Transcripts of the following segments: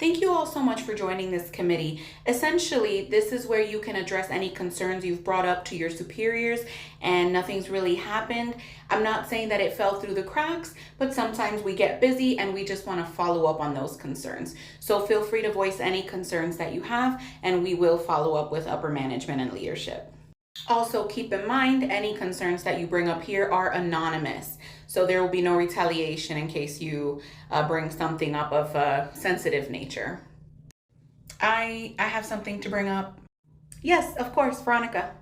Thank you all so much for joining this committee. Essentially, this is where you can address any concerns you've brought up to your superiors and nothing's really happened. I'm not saying that it fell through the cracks, but sometimes we get busy and we just want to follow up on those concerns. So feel free to voice any concerns that you have and we will follow up with upper management and leadership. Also, keep in mind any concerns that you bring up here are anonymous. So there will be no retaliation in case you bring something up of a sensitive nature. I have something to bring up. Yes, of course, Veronika.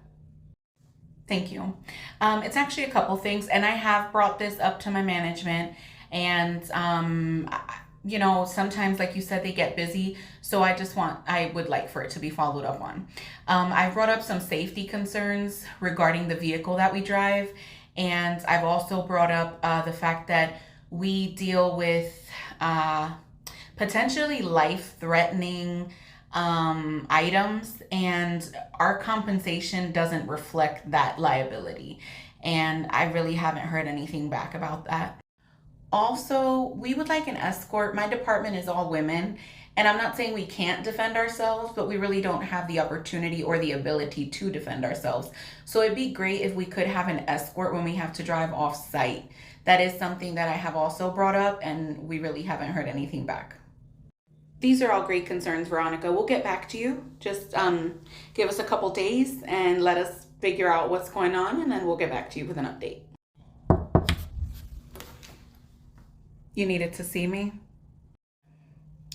Thank you. It's actually a couple things, and I have brought this up to my management, and sometimes, like you said, they get busy. So I would like for it to be followed up on. I brought up some safety concerns regarding the vehicle that we drive. And I've also brought up the fact that we deal with potentially life-threatening items, and our compensation doesn't reflect that liability. And I really haven't heard anything back about that. Also, we would like an escort. My department is all women, and I'm not saying we can't defend ourselves, but we really don't have the opportunity or the ability to defend ourselves. So it'd be great if we could have an escort when we have to drive off site. That is something that I have also brought up, and we really haven't heard anything back. These are all great concerns, Veronika. We'll get back to you. Just give us a couple days and let us figure out what's going on, and then we'll get back to you with an update. You needed to see me?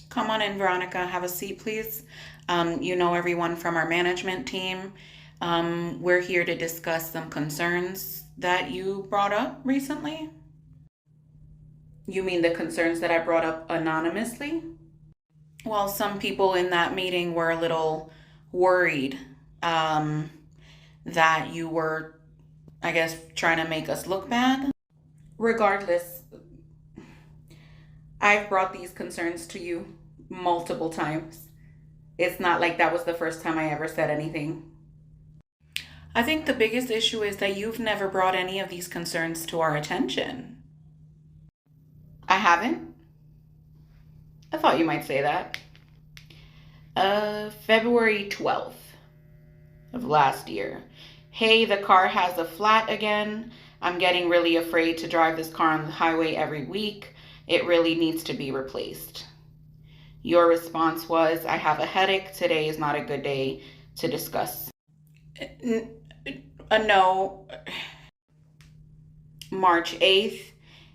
Come on in, Veronika. Have a seat, please. You know everyone from our management team. We're here to discuss some concerns that you brought up recently. You mean the concerns that I brought up anonymously? Well, some people in that meeting were a little worried that you were, I guess, trying to make us look bad. Regardless, I've brought these concerns to you multiple times. It's not like that was the first time I ever said anything. I think the biggest issue is that you've never brought any of these concerns to our attention. I haven't? I thought you might say that. February 12th of last year. Hey, the car has a flat again. I'm getting really afraid to drive this car on the highway every week. It really needs to be replaced. Your response was, I have a headache. Today is not a good day to discuss. No. March 8th.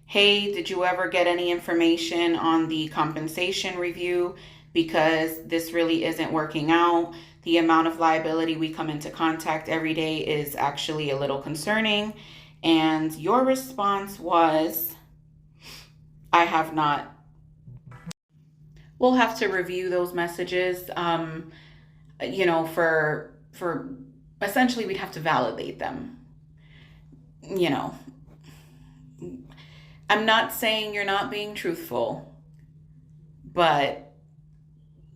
Hey, did you ever get any information on the compensation review? Because this really isn't working out. The amount of liability we come into contact every day is actually a little concerning. And your response was, I have not. We'll have to review those messages. For essentially we'd have to validate them. I'm not saying you're not being truthful, but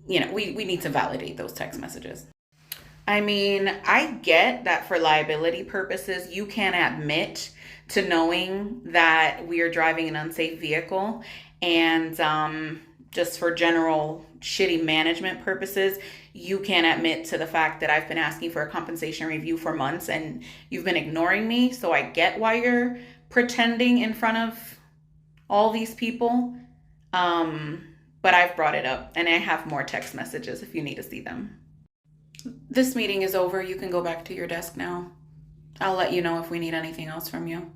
we need to validate those text messages. I mean, I get that for liability purposes, you can admit to knowing that we are driving an unsafe vehicle, and just for general shitty management purposes, you can admit to the fact that I've been asking for a compensation review for months and you've been ignoring me. So I get why you're pretending in front of all these people. But I've brought it up and I have more text messages if you need to see them. This meeting is over. You can go back to your desk now. I'll let you know if we need anything else from you.